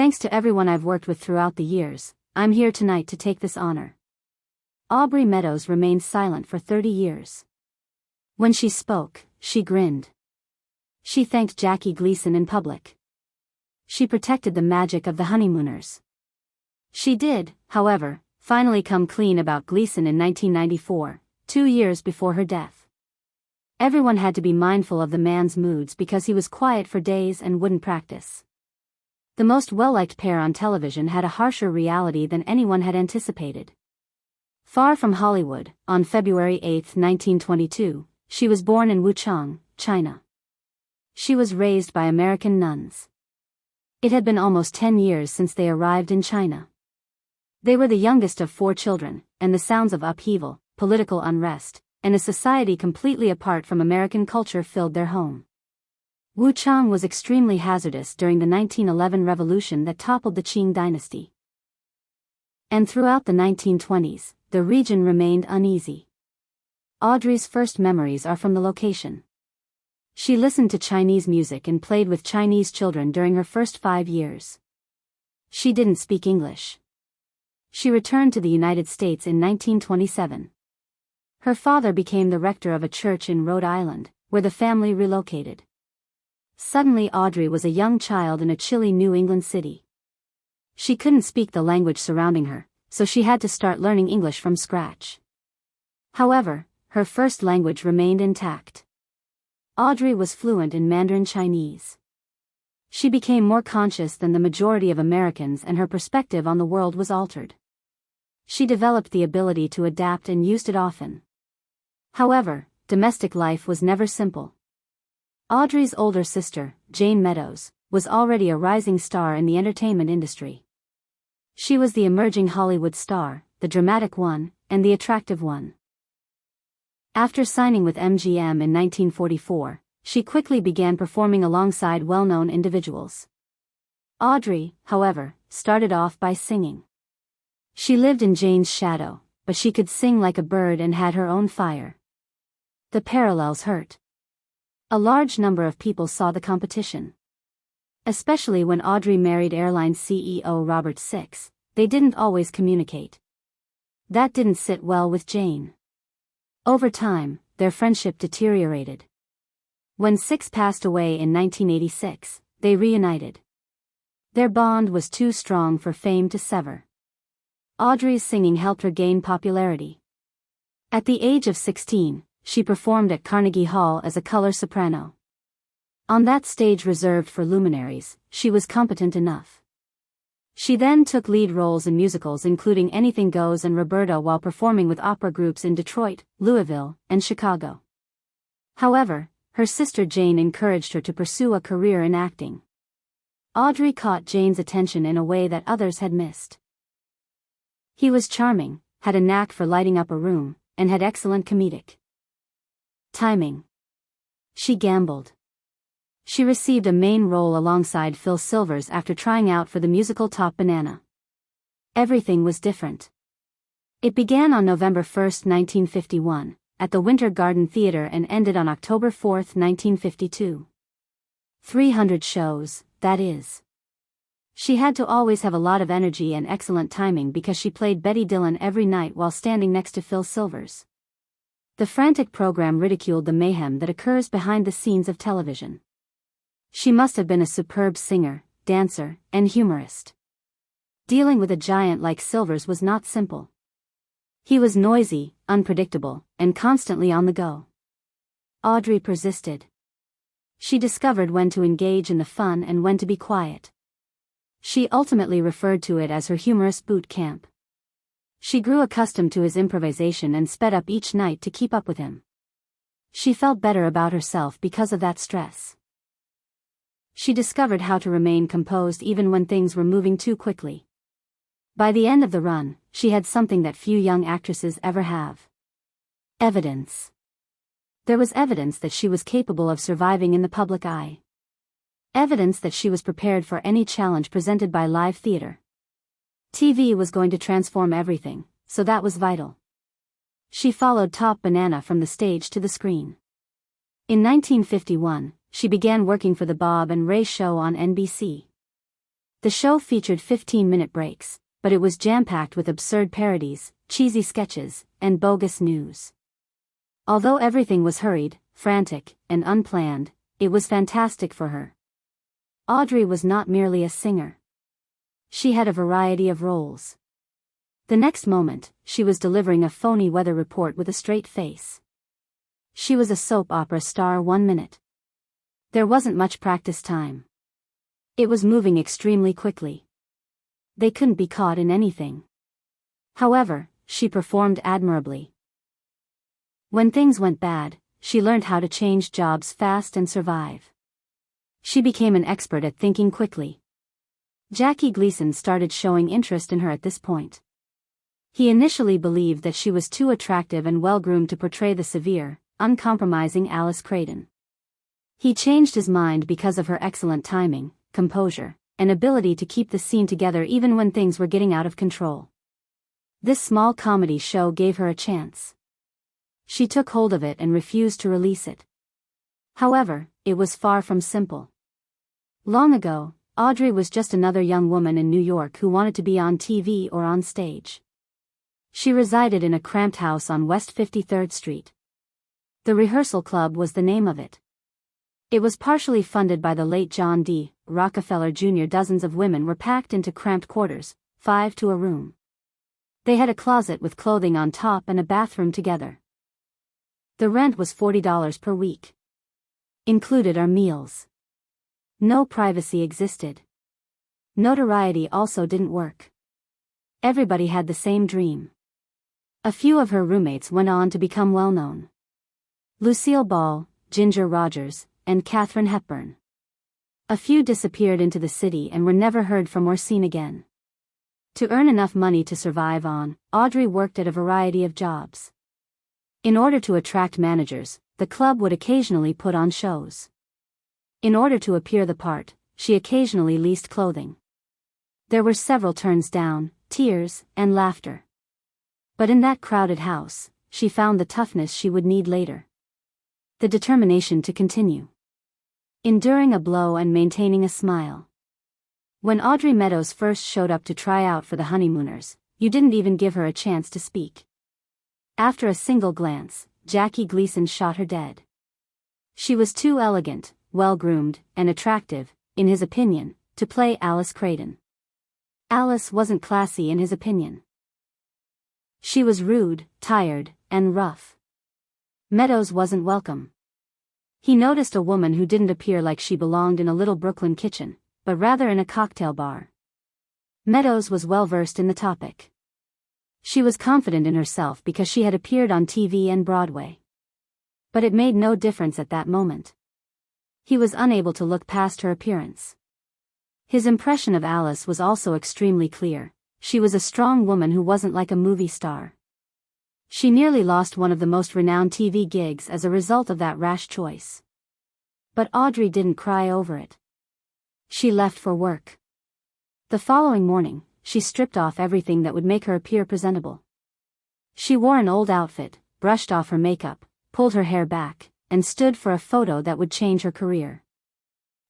Thanks to everyone I've worked with throughout the years, I'm here tonight to take this honor. Aubrey Meadows remained silent for 30 years. When she spoke, she grinned. She thanked Jackie Gleason in public. She protected the magic of the Honeymooners. She did, however, finally come clean about Gleason in 1994, 2 years before her death. Everyone had to be mindful of the man's moods because he was quiet for days and wouldn't practice. The most well-liked pair on television had a harsher reality than anyone had anticipated. Far from Hollywood, on February 8, 1922, she was born in Wu Chang, China. She was raised by American nuns. It had been almost 10 years since they arrived in China. They were the youngest of 4 children, and the sounds of upheaval, political unrest, and a society completely apart from American culture filled their home. Wu Chang was extremely hazardous during the 1911 revolution that toppled the Qing dynasty. And throughout the 1920s, the region remained uneasy. Audrey's first memories are from the location. She listened to Chinese music and played with Chinese children during her first 5 years. She didn't speak English. She returned to the United States in 1927. Her father became the rector of a church in Rhode Island, where the family relocated. Suddenly Audrey was a young child in a chilly New England city. She couldn't speak the language surrounding her, so she had to start learning English from scratch. However, her first language remained intact. Audrey was fluent in Mandarin Chinese. She became more conscious than the majority of Americans and her perspective on the world was altered. She developed the ability to adapt and used it often. However, domestic life was never simple. Audrey's older sister, Jane Meadows, was already a rising star in the entertainment industry. She was the emerging Hollywood star, the dramatic one, and the attractive one. After signing with MGM in 1944, she quickly began performing alongside well-known individuals. Audrey, however, started off by singing. She lived in Jane's shadow, but she could sing like a bird and had her own fire. The parallels hurt. A large number of people saw the competition. Especially when Audrey married airline CEO Robert Six, they didn't always communicate. That didn't sit well with Jane. Over time, their friendship deteriorated. When Six passed away in 1986, they reunited. Their bond was too strong for fame to sever. Audrey's singing helped her gain popularity. At the age of 16, she performed at Carnegie Hall as a color soprano. On that stage reserved for luminaries, she was competent enough. She then took lead roles in musicals including Anything Goes and Roberta while performing with opera groups in Detroit, Louisville, and Chicago. However, her sister Jane encouraged her to pursue a career in acting. Audrey caught Jane's attention in a way that others had missed. He was charming, had a knack for lighting up a room, and had excellent comedic timing. She gambled. She received a main role alongside Phil Silvers after trying out for the musical Top Banana. Everything was different. It began on November 1, 1951, at the Winter Garden Theater and ended on October 4, 1952. 300 shows, that is. She had to always have a lot of energy and excellent timing because she played Betty Dillon every night while standing next to Phil Silvers. The frantic program ridiculed the mayhem that occurs behind the scenes of television. She must have been a superb singer, dancer, and humorist. Dealing with a giant like Silvers was not simple. He was noisy, unpredictable, and constantly on the go. Audrey persisted. She discovered when to engage in the fun and when to be quiet. She ultimately referred to it as her humorous boot camp. She grew accustomed to his improvisation and sped up each night to keep up with him. She felt better about herself because of that stress. She discovered how to remain composed even when things were moving too quickly. By the end of the run, she had something that few young actresses ever have. Evidence. There was evidence that she was capable of surviving in the public eye. Evidence that she was prepared for any challenge presented by live theater. TV was going to transform everything, so that was vital. She followed Top Banana from the stage to the screen. In 1951, she began working for the Bob and Ray Show on NBC. The show featured 15-minute breaks, but it was jam-packed with absurd parodies, cheesy sketches, and bogus news. Although everything was hurried, frantic, and unplanned, it was fantastic for her. Audrey was not merely a singer. She had a variety of roles. The next moment, she was delivering a phony weather report with a straight face. She was a soap opera star 1 minute. There wasn't much practice time. It was moving extremely quickly. They couldn't be caught in anything. However, she performed admirably. When things went bad, she learned how to change jobs fast and survive. She became an expert at thinking quickly. Jackie Gleason started showing interest in her at this point. He initially believed that she was too attractive and well-groomed to portray the severe, uncompromising Alice Creighton. He changed his mind because of her excellent timing, composure, and ability to keep the scene together even when things were getting out of control. This small comedy show gave her a chance. She took hold of it and refused to release it. However, it was far from simple. Long ago, Audrey was just another young woman in New York who wanted to be on TV or on stage. She resided in a cramped house on West 53rd Street. The Rehearsal Club was the name of it. It was partially funded by the late John D. Rockefeller Jr. Dozens of women were packed into cramped quarters, 5 to a room. They had a closet with clothing on top and a bathroom together. The rent was $40 per week. Included are meals. No privacy existed. Notoriety also didn't work. Everybody had the same dream. A few of her roommates went on to become well-known. Lucille Ball, Ginger Rogers, and Katharine Hepburn. A few disappeared into the city and were never heard from or seen again. To earn enough money to survive on, Audrey worked at a variety of jobs. In order to attract managers, the club would occasionally put on shows. In order to appear the part, she occasionally leased clothing. There were several turns down, tears, and laughter. But in that crowded house, she found the toughness she would need later. The determination to continue. Enduring a blow and maintaining a smile. When Audrey Meadows first showed up to try out for the Honeymooners, you didn't even give her a chance to speak. After a single glance, Jackie Gleason shot her dead. She was too elegant, well-groomed, and attractive, in his opinion, to play Alice Creighton. Alice wasn't classy in his opinion. She was rude, tired, and rough. Meadows wasn't welcome. He noticed a woman who didn't appear like she belonged in a little Brooklyn kitchen, but rather in a cocktail bar. Meadows was well-versed in the topic. She was confident in herself because she had appeared on TV and Broadway. But it made no difference at that moment. He was unable to look past her appearance. His impression of Alice was also extremely clear. She was a strong woman who wasn't like a movie star. She nearly lost one of the most renowned TV gigs as a result of that rash choice. But Audrey didn't cry over it. She left for work. The following morning, she stripped off everything that would make her appear presentable. She wore an old outfit, brushed off her makeup, pulled her hair back, and stood for a photo that would change her career.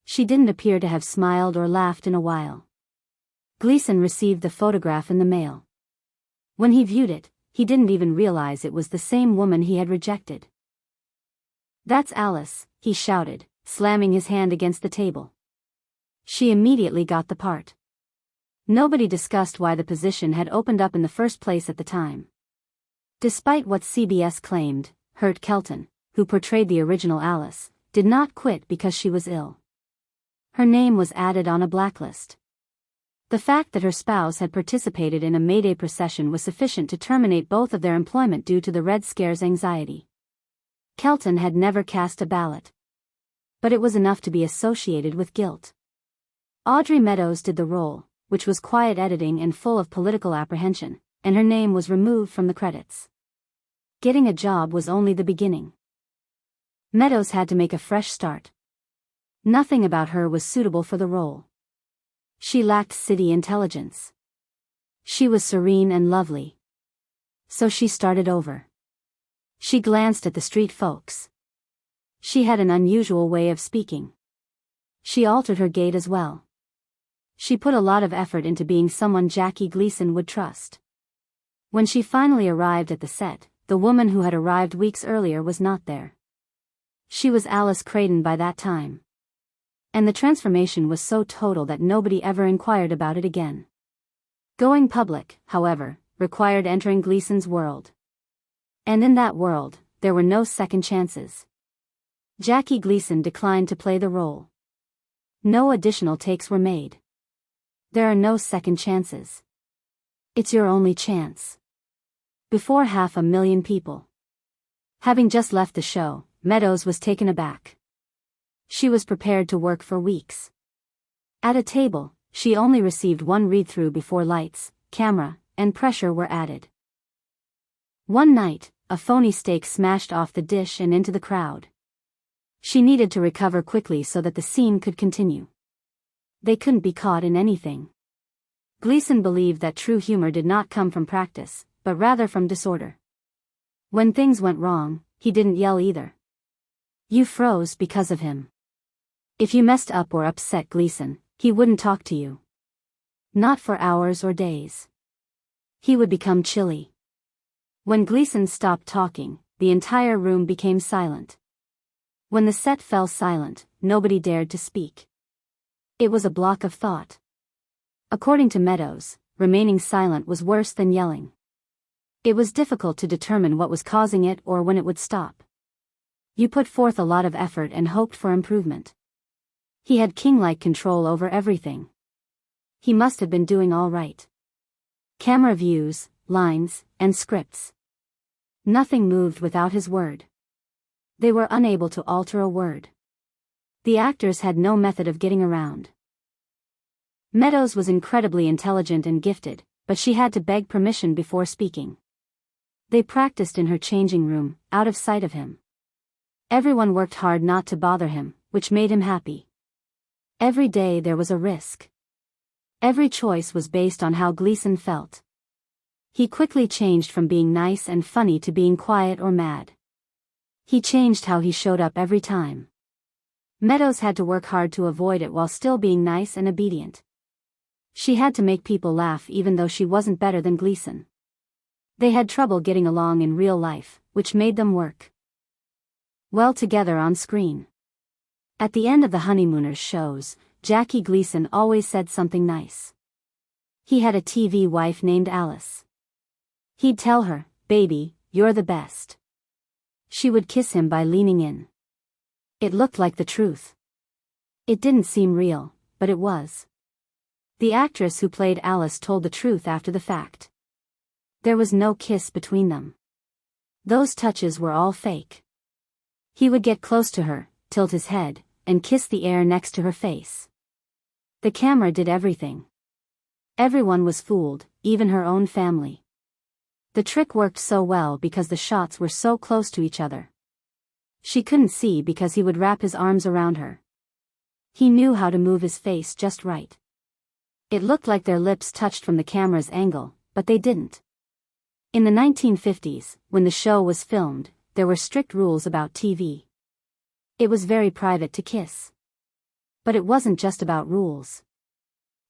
She didn't appear to have smiled or laughed in a while. Gleason received the photograph in the mail. When he viewed it, he didn't even realize it was the same woman he had rejected. "That's Alice," he shouted, slamming his hand against the table. She immediately got the part. Nobody discussed why the position had opened up in the first place at the time. Despite what CBS claimed, Hurt Kelton, who portrayed the original Alice, did not quit because she was ill. Her name was added on a blacklist. The fact that her spouse had participated in a May Day procession was sufficient to terminate both of their employment due to the Red Scare's anxiety. Kelton had never cast a ballot. But it was enough to be associated with guilt. Audrey Meadows did the role, which was quiet editing and full of political apprehension, and her name was removed from the credits. Getting a job was only the beginning. Meadows had to make a fresh start. Nothing about her was suitable for the role. She lacked city intelligence. She was serene and lovely. So she started over. She glanced at the street folks. She had an unusual way of speaking. She altered her gait as well. She put a lot of effort into being someone Jackie Gleason would trust. When she finally arrived at the set, the woman who had arrived weeks earlier was not there. She was Alice Creighton by that time. And the transformation was so total that nobody ever inquired about it again. Going public, however, required entering Gleason's world. And in that world, there were no second chances. Jackie Gleason declined to play the role. No additional takes were made. There are no second chances. It's your only chance. Before 500,000 people. Having just left the show, Meadows was taken aback. She was prepared to work for weeks. At a table, she only received one read-through before lights, camera, and pressure were added. One night, a phony steak smashed off the dish and into the crowd. She needed to recover quickly so that the scene could continue. They couldn't be caught in anything. Gleason believed that true humor did not come from practice, but rather from disorder. When things went wrong, he didn't yell either. You froze because of him. If you messed up or upset Gleason, he wouldn't talk to you. Not for hours or days. He would become chilly. When Gleason stopped talking, the entire room became silent. When the set fell silent, nobody dared to speak. It was a block of thought. According to Meadows, remaining silent was worse than yelling. It was difficult to determine what was causing it or when it would stop. You put forth a lot of effort and hoped for improvement. He had king-like control over everything. He must have been doing all right. Camera views, lines, and scripts. Nothing moved without his word. They were unable to alter a word. The actors had no method of getting around. Meadows was incredibly intelligent and gifted, but she had to beg permission before speaking. They practiced in her changing room, out of sight of him. Everyone worked hard not to bother him, which made him happy. Every day there was a risk. Every choice was based on how Gleason felt. He quickly changed from being nice and funny to being quiet or mad. He changed how he showed up every time. Meadows had to work hard to avoid it while still being nice and obedient. She had to make people laugh even though she wasn't better than Gleason. They had trouble getting along in real life, which made them work well together on screen. At the end of the Honeymooners shows, Jackie Gleason always said something nice. He had a TV wife named Alice. He'd tell her, "Baby, you're the best." She would kiss him by leaning in. It looked like the truth. It didn't seem real, but it was. The actress who played Alice told the truth after the fact. There was no kiss between them. Those touches were all fake. He would get close to her, tilt his head, and kiss the air next to her face. The camera did everything. Everyone was fooled, even her own family. The trick worked so well because the shots were so close to each other. She couldn't see because he would wrap his arms around her. He knew how to move his face just right. It looked like their lips touched from the camera's angle, but they didn't. In the 1950s, when the show was filmed, there were strict rules about TV. It was very private to kiss. But it wasn't just about rules.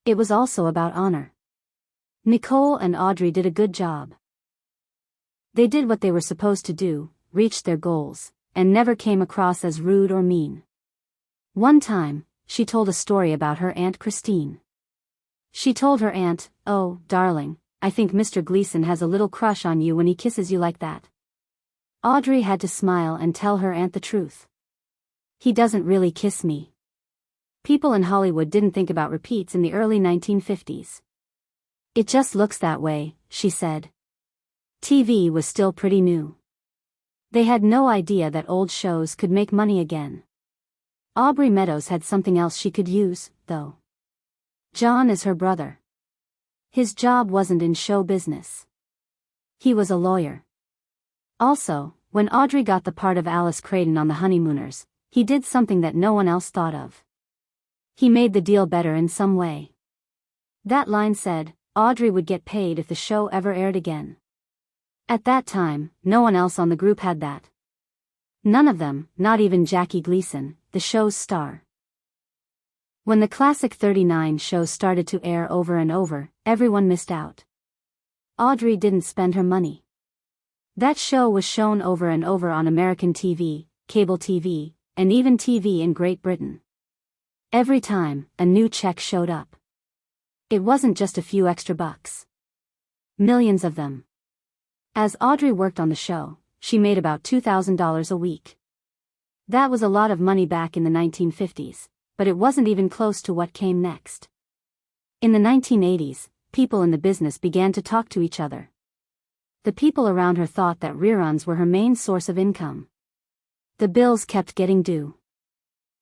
It was also about honor. Nicole and Audrey did a good job. They did what they were supposed to do, reached their goals, and never came across as rude or mean. One time, she told a story about her Aunt Christine. She told her aunt, "Oh, darling, I think Mr. Gleason has a little crush on you when he kisses you like that." Audrey had to smile and tell her aunt the truth. "He doesn't really kiss me." People in Hollywood didn't think about repeats in the early 1950s. "It just looks that way," she said. TV was still pretty new. They had no idea that old shows could make money again. Aubrey Meadows had something else she could use, though. John is her brother. His job wasn't in show business. He was a lawyer. Also, when Audrey got the part of Alice Creighton on the Honeymooners, he did something that no one else thought of. He made the deal better in some way. That line said, Audrey would get paid if the show ever aired again. At that time, no one else on the group had that. None of them, not even Jackie Gleason, the show's star. When the classic 39 shows started to air over and over, everyone missed out. Audrey didn't spend her money. That show was shown over and over on American TV, cable TV, and even TV in Great Britain. Every time, a new check showed up. It wasn't just a few extra bucks. Millions of them. As Audrey worked on the show, she made about $2,000 a week. That was a lot of money back in the 1950s, but it wasn't even close to what came next. In the 1980s, people in the business began to talk to each other. The people around her thought that reruns were her main source of income. The bills kept getting due.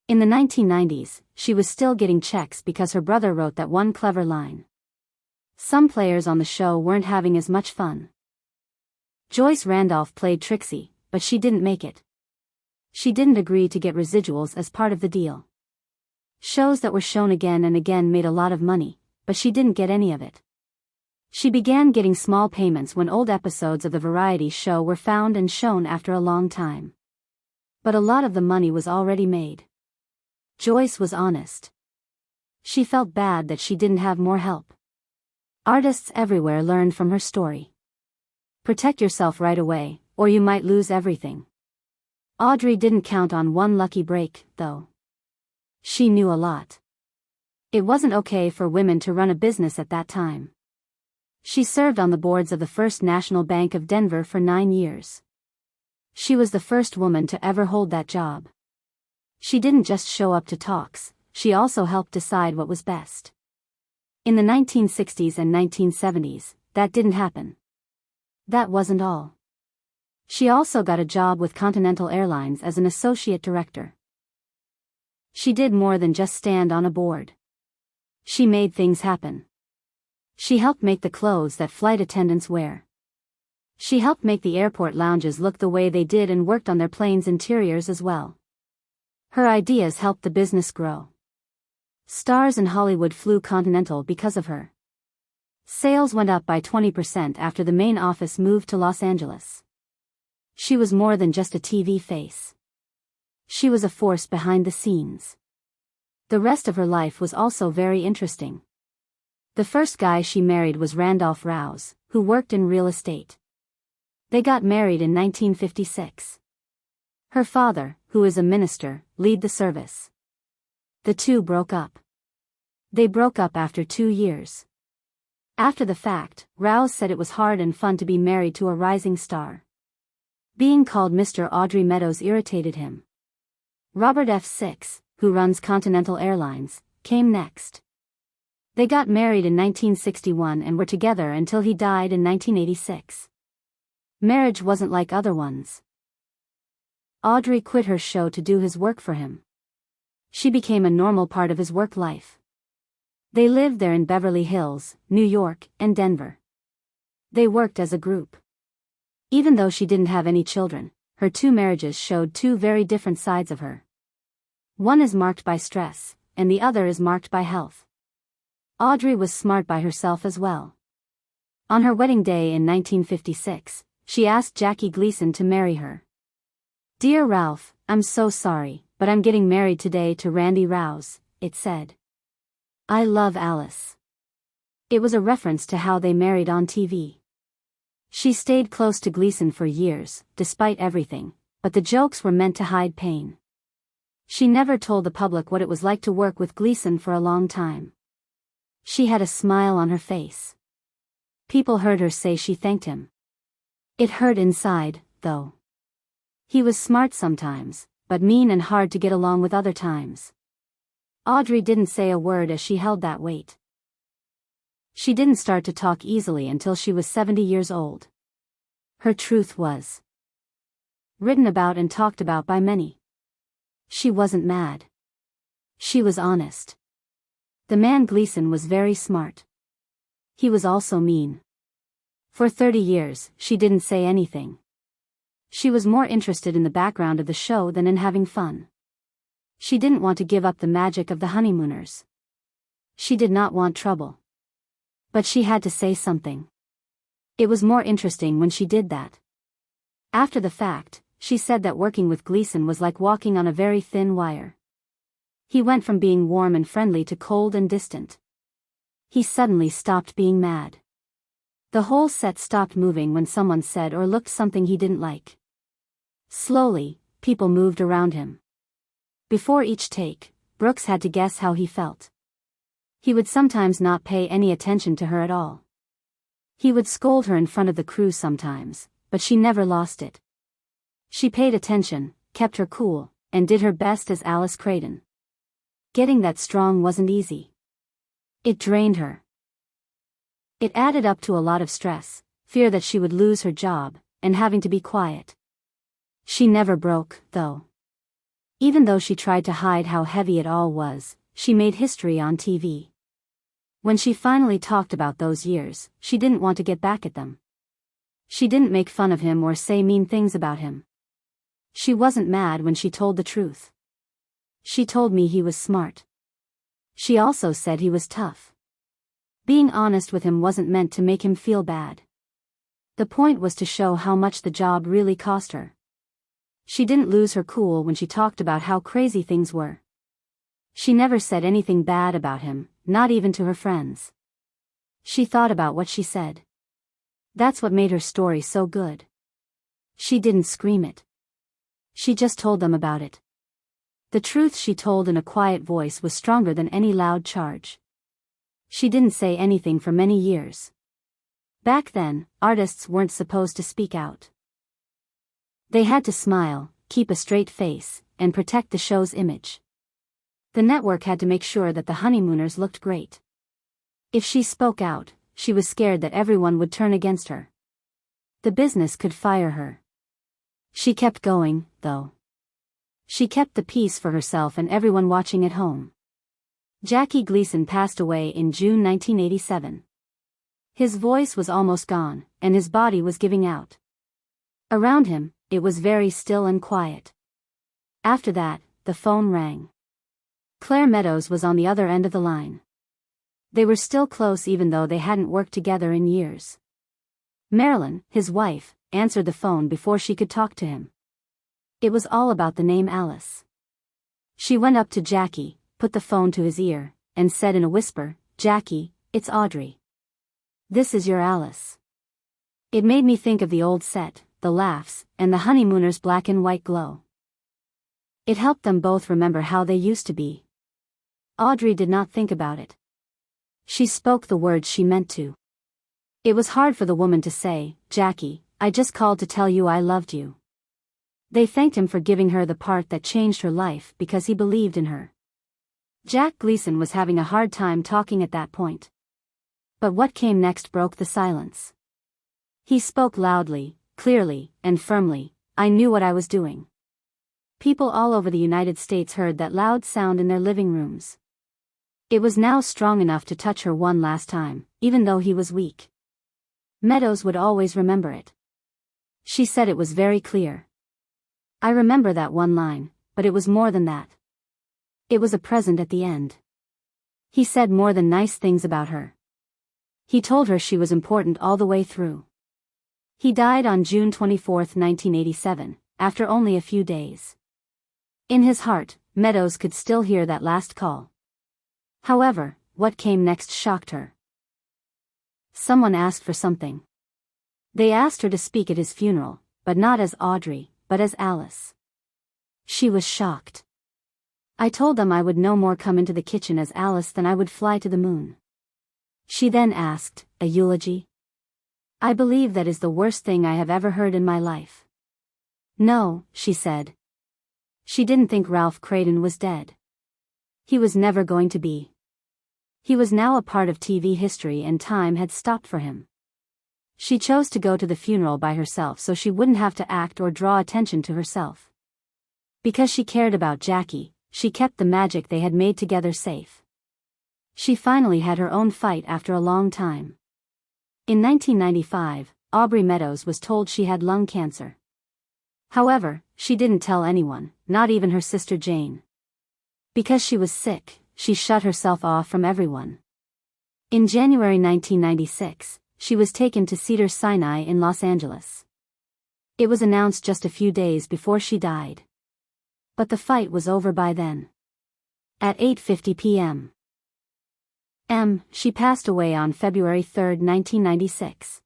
In the 1990s, she was still getting checks because her brother wrote that one clever line. Some players on the show weren't having as much fun. Joyce Randolph played Trixie, but she didn't make it. She didn't agree to get residuals as part of the deal. Shows that were shown again and again made a lot of money, but she didn't get any of it. She began getting small payments when old episodes of the variety show were found and shown after a long time. But a lot of the money was already made. Joyce was honest. She felt bad that she didn't have more help. Artists everywhere learned from her story. Protect yourself right away, or you might lose everything. Audrey didn't count on one lucky break, though. She knew a lot. It wasn't okay for women to run a business at that time. She served on the boards of the First National Bank of Denver for 9 years. She was the first woman to ever hold that job. She didn't just show up to talks, she also helped decide what was best. In the 1960s and 1970s, that didn't happen. That wasn't all. She also got a job with Continental Airlines as an associate director. She did more than just stand on a board. She made things happen. She helped make the clothes that flight attendants wear. She helped make the airport lounges look the way they did and worked on their planes' interiors as well. Her ideas helped the business grow. Stars in Hollywood flew Continental because of her. Sales went up by 20% after the main office moved to Los Angeles. She was more than just a TV face. She was a force behind the scenes. The rest of her life was also very interesting. The first guy she married was Randolph Rouse, who worked in real estate. They got married in 1956. Her father, who is a minister, led the service. The two broke up. They broke up after 2 years. After the fact, Rouse said it was hard and fun to be married to a rising star. Being called Mr. Audrey Meadows irritated him. Robert F. Six, who runs Continental Airlines, came next. They got married in 1961 and were together until he died in 1986. Marriage wasn't like other ones. Audrey quit her show to do his work for him. She became a normal part of his work life. They lived there in Beverly Hills, New York, and Denver. They worked as a group. Even though she didn't have any children, her 2 marriages showed 2 very different sides of her. One is marked by stress, and the other is marked by health. Audrey was smart by herself as well. On her wedding day in 1956, she asked Jackie Gleason to marry her. "Dear Ralph, I'm so sorry, but I'm getting married today to Randy Rouse," it said. "I love Alice." It was a reference to how they married on TV. She stayed close to Gleason for years, despite everything, but the jokes were meant to hide pain. She never told the public what it was like to work with Gleason for a long time. She had a smile on her face. People heard her say she thanked him. It hurt inside, though. He was smart sometimes, but mean and hard to get along with other times. Audrey didn't say a word as she held that weight. She didn't start to talk easily until she was 70 years old. Her truth was written about and talked about by many. She wasn't mad. She was honest. The man Gleason was very smart. He was also mean. For 30 years, she didn't say anything. She was more interested in the background of the show than in having fun. She didn't want to give up the magic of the Honeymooners. She did not want trouble. But she had to say something. It was more interesting when she did that. After the fact, she said that working with Gleason was like walking on a very thin wire. He went from being warm and friendly to cold and distant. He suddenly stopped being mad. The whole set stopped moving when someone said or looked something he didn't like. Slowly, people moved around him. Before each take, Brooks had to guess how he felt. He would sometimes not pay any attention to her at all. He would scold her in front of the crew sometimes, but she never lost it. She paid attention, kept her cool, and did her best as Alice Creighton. Getting that strong wasn't easy. It drained her. It added up to a lot of stress, fear that she would lose her job, and having to be quiet. She never broke, though. Even though she tried to hide how heavy it all was, she made history on TV. When she finally talked about those years, she didn't want to get back at them. She didn't make fun of him or say mean things about him. She wasn't mad when she told the truth. She told me he was smart. She also said he was tough. Being honest with him wasn't meant to make him feel bad. The point was to show how much the job really cost her. She didn't lose her cool when she talked about how crazy things were. She never said anything bad about him, not even to her friends. She thought about what she said. That's what made her story so good. She didn't scream it. She just told them about it. The truth she told in a quiet voice was stronger than any loud charge. She didn't say anything for many years. Back then, artists weren't supposed to speak out. They had to smile, keep a straight face, and protect the show's image. The network had to make sure that the Honeymooners looked great. If she spoke out, she was scared that everyone would turn against her. The business could fire her. She kept going, though. She kept the peace for herself and everyone watching at home. Jackie Gleason passed away in June 1987. His voice was almost gone, and his body was giving out. Around him, it was very still and quiet. After that, the phone rang. Claire Meadows was on the other end of the line. They were still close even though they hadn't worked together in years. Marilyn, his wife, answered the phone before she could talk to him. It was all about the name Alice. She went up to Jackie, put the phone to his ear, and said in a whisper, "Jackie, it's Audrey. This is your Alice." It made me think of the old set, the laughs, and the Honeymooners' black and white glow. It helped them both remember how they used to be. Audrey did not think about it. She spoke the words she meant to. It was hard for the woman to say, "Jackie, I just called to tell you I loved you." They thanked him for giving her the part that changed her life because he believed in her. Jack Gleason was having a hard time talking at that point. But what came next broke the silence. He spoke loudly, clearly, and firmly. "I knew what I was doing." People all over the United States heard that loud sound in their living rooms. It was now strong enough to touch her one last time, even though he was weak. Meadows would always remember it. She said it was very clear. "I remember that one line, but it was more than that. It was a present at the end." He said more than nice things about her. He told her she was important all the way through. He died on June 24, 1987, after only a few days. In his heart, Meadows could still hear that last call. However, what came next shocked her. Someone asked for something. They asked her to speak at his funeral, but not as Audrey, but as Alice. She was shocked. "I told them I would no more come into the kitchen as Alice than I would fly to the moon." She then asked, "A eulogy?" "I believe that is the worst thing I have ever heard in my life." "No," she said. She didn't think Ralph Creighton was dead. He was never going to be. He was now a part of TV history and time had stopped for him. She chose to go to the funeral by herself so she wouldn't have to act or draw attention to herself. Because she cared about Jackie, she kept the magic they had made together safe. She finally had her own fight after a long time. In 1995, Aubrey Meadows was told she had lung cancer. However, she didn't tell anyone, not even her sister Jane. Because she was sick, she shut herself off from everyone. In January 1996, she was taken to Cedars-Sinai in Los Angeles. It was announced just a few days before she died. But the fight was over by then. At 8:50 p.m. She passed away on February 3, 1996.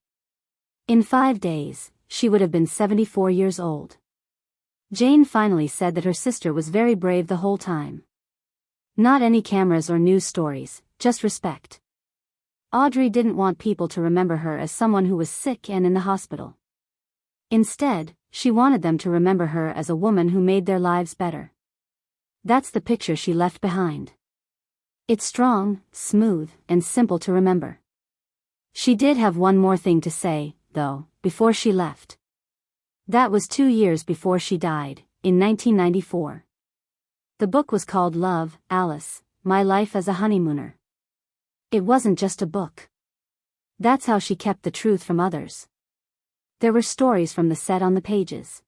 In 5 days, she would have been 74 years old. Jane finally said that her sister was very brave the whole time. Not any cameras or news stories, just respect. Audrey didn't want people to remember her as someone who was sick and in the hospital. Instead, she wanted them to remember her as a woman who made their lives better. That's the picture she left behind. It's strong, smooth, and simple to remember. She did have one more thing to say, though, before she left. That was 2 years before she died, in 1994. The book was called Love, Alice, My Life as a Honeymooner. It wasn't just a book. That's how she kept the truth from others. There were stories from the set on the pages.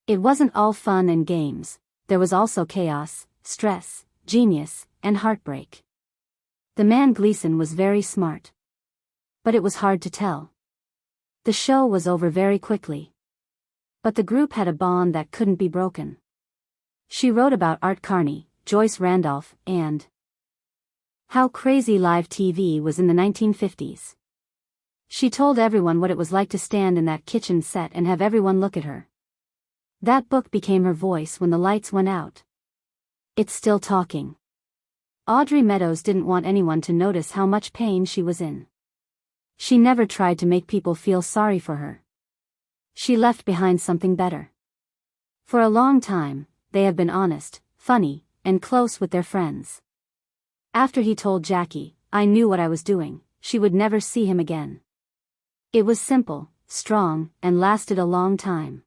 It wasn't all fun and games, there was also chaos, stress, genius, and heartbreak. The man Gleason was very smart. But it was hard to tell. The show was over very quickly. But the group had a bond that couldn't be broken. She wrote about Art Carney, Joyce Randolph, and how crazy live TV was in the 1950s. She told everyone what it was like to stand in that kitchen set and have everyone look at her. That book became her voice when the lights went out. It's still talking. Audrey Meadows didn't want anyone to notice how much pain she was in. She never tried to make people feel sorry for her. She left behind something better. For a long time, they have been honest, funny, and close with their friends. After he told Jackie, "I knew what I was doing," she would never see him again. It was simple, strong, and lasted a long time.